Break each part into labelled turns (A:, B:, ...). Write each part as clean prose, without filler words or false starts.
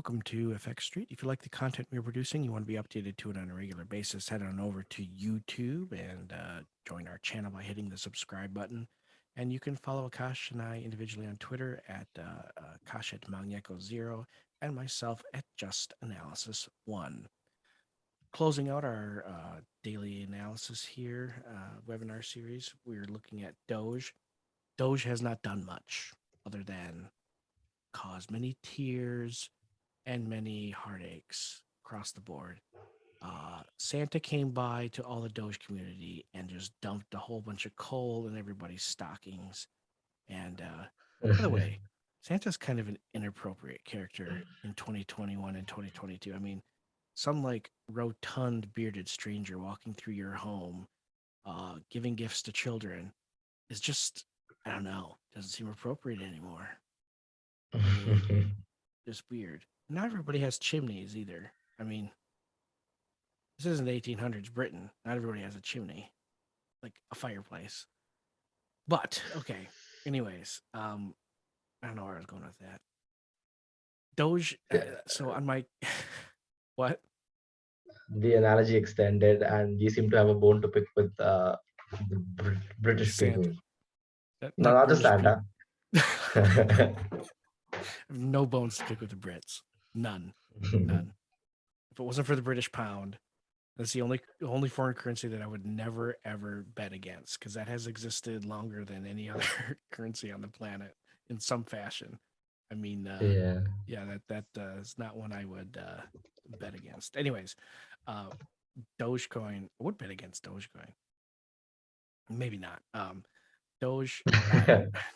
A: Welcome to FX Street. If you like the content we're producing, you want to be updated to it on a regular basis, head on over to YouTube and join our channel by hitting the subscribe button. And you can follow Akash and I individually on Twitter at Akash at Magneco0 and myself at Just Analysis 1. Closing out our daily analysis here, webinar series, we're looking at Doge. Doge has not done much other than cause many tears and many heartaches across the board. Santa came by to all the Doge community and just dumped a whole bunch of coal in everybody's stockings. And by the way, Santa's kind of an inappropriate character in 2021 and 2022. I mean, some like rotund bearded stranger walking through your home, giving gifts to children is just, I don't know, doesn't seem appropriate anymore. I mean, just weird. Not everybody has chimneys either. I mean, this isn't the 1800s Britain. Not everybody has a chimney, like a fireplace. But okay. Anyways, I don't know where I was going with that. Doge.
B: Yeah,
A: So on my what
B: the analogy extended, and you seem to have a bone to pick with the British
A: Santa,
B: people. No,
A: not
B: not just
A: British people.
B: Santa.
A: No bones to pick with the Brits. None. None. If it wasn't for the British pound, that's the only foreign currency that I would never ever bet against because that has existed longer than any other currency on the planet in some fashion. I mean,
B: Yeah.
A: yeah, that is not one I would bet against. Anyways, uh, Dogecoin. I would bet against Dogecoin. Maybe not. Doge.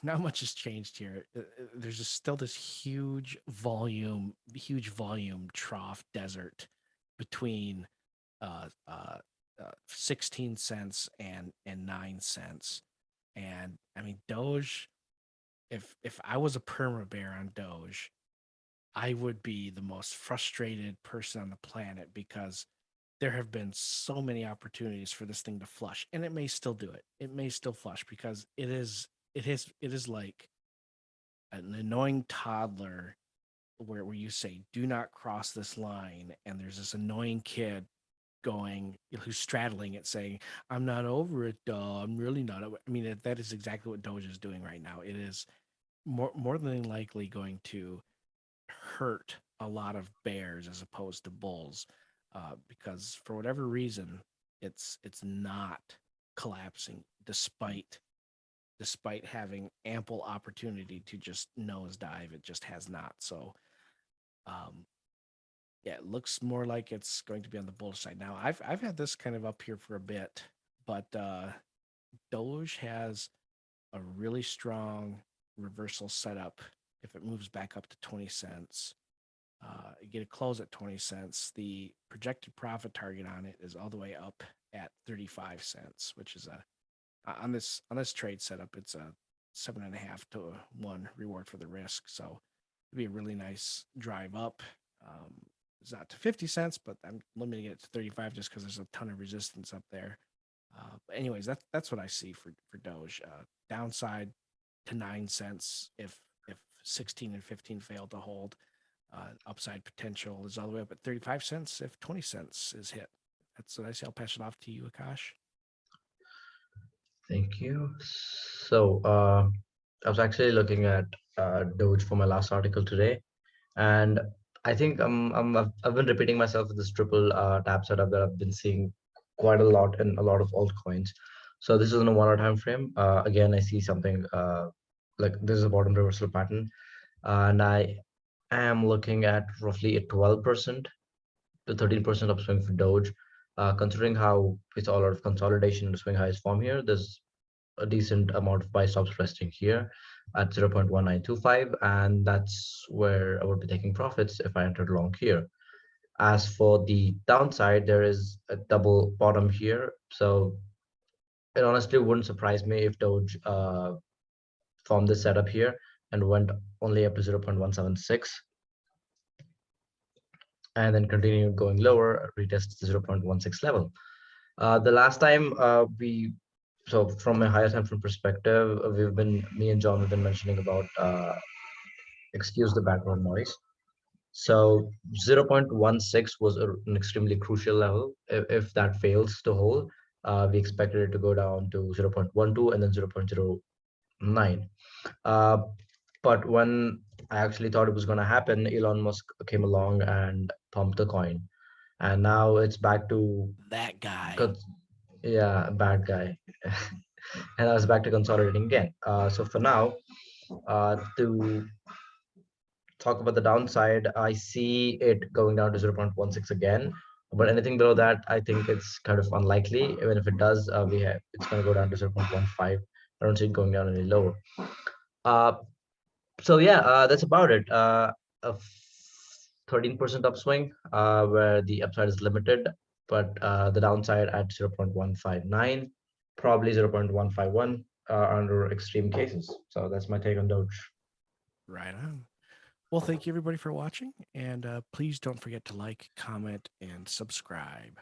A: Not much has changed here. There's just still this huge volume trough desert between 16 cents and 9 cents. And I mean, Doge, if I was a perma bear on Doge, I would be the most frustrated person on the planet because there have been so many opportunities for this thing to flush, and it may still do it. It may still flush because it is like an annoying toddler where you say, "Do not cross this line," and there's this annoying kid going who's straddling it saying, "I'm not over it, though. I'm really not over." I mean, that is exactly what Doge is doing right now. It is more than likely going to hurt a lot of bears as opposed to bulls, because for whatever reason, it's not collapsing despite having ample opportunity to just nosedive. It just has not. So, um, yeah, it looks more like it's going to be on the bullish side. Now, I've had this kind of up here for a bit, but Doge has a really strong reversal setup if it moves back up to 20 cents. Get a close at 20 cents. The projected profit target on it is all the way up at 35 cents, which is a on this trade setup, it's a 7.5 to 1 reward for the risk. So it'd be a really nice drive up. Um, it's not to 50 cents, but I'm limiting it to 35 just because there's a ton of resistance up there. But anyways, that's what I see for Doge. Downside to 9 cents if 16 and 15 fail to hold. Upside potential is all the way up at 35 cents if 20 cents is hit. That's what I say. I'll pass it off to you, Akash.
B: Thank you. So, I was actually looking at Doge for my last article today, and I think I've been repeating myself with this triple tap setup that I've been seeing quite a lot in a lot of altcoins. So this is in a 1 hour time frame. Again, I see something like this is a bottom reversal pattern, and I am looking at roughly a 12% to 13% upswing for Doge. Considering how it's all out of consolidation in the swing highs form here, there's a decent amount of buy stops resting here at 0.1925, and that's where I would be taking profits if I entered long here. As for the downside, there is a double bottom here, so it honestly wouldn't surprise me if Doge formed this setup here and went only up to 0.176 and then continued going lower, retest the 0.16 level. The last time so from a higher time frame perspective, me and John have been mentioning about excuse the background noise. So 0.16 was an extremely crucial level. If that fails to hold, we expected it to go down to 0.12 and then 0.09. Uh, but when I actually thought it was going to happen, Elon Musk came along and pumped the coin, and now it's back to
A: That guy.
B: cons- yeah, bad guy, and I was back to consolidating again. So for now, to talk about the downside, I see it going down to 0.16 again. But anything below that, I think it's kind of unlikely. Even if it does, it's going to go down to 0.15. I don't see it going down any lower. Uh, so yeah, that's about it. A 13% upswing, where the upside is limited, but the downside at 0.159, probably 0.151 under extreme cases. So that's my take on Doge.
A: Right on. Well, thank you everybody for watching, and please don't forget to like, comment, and subscribe.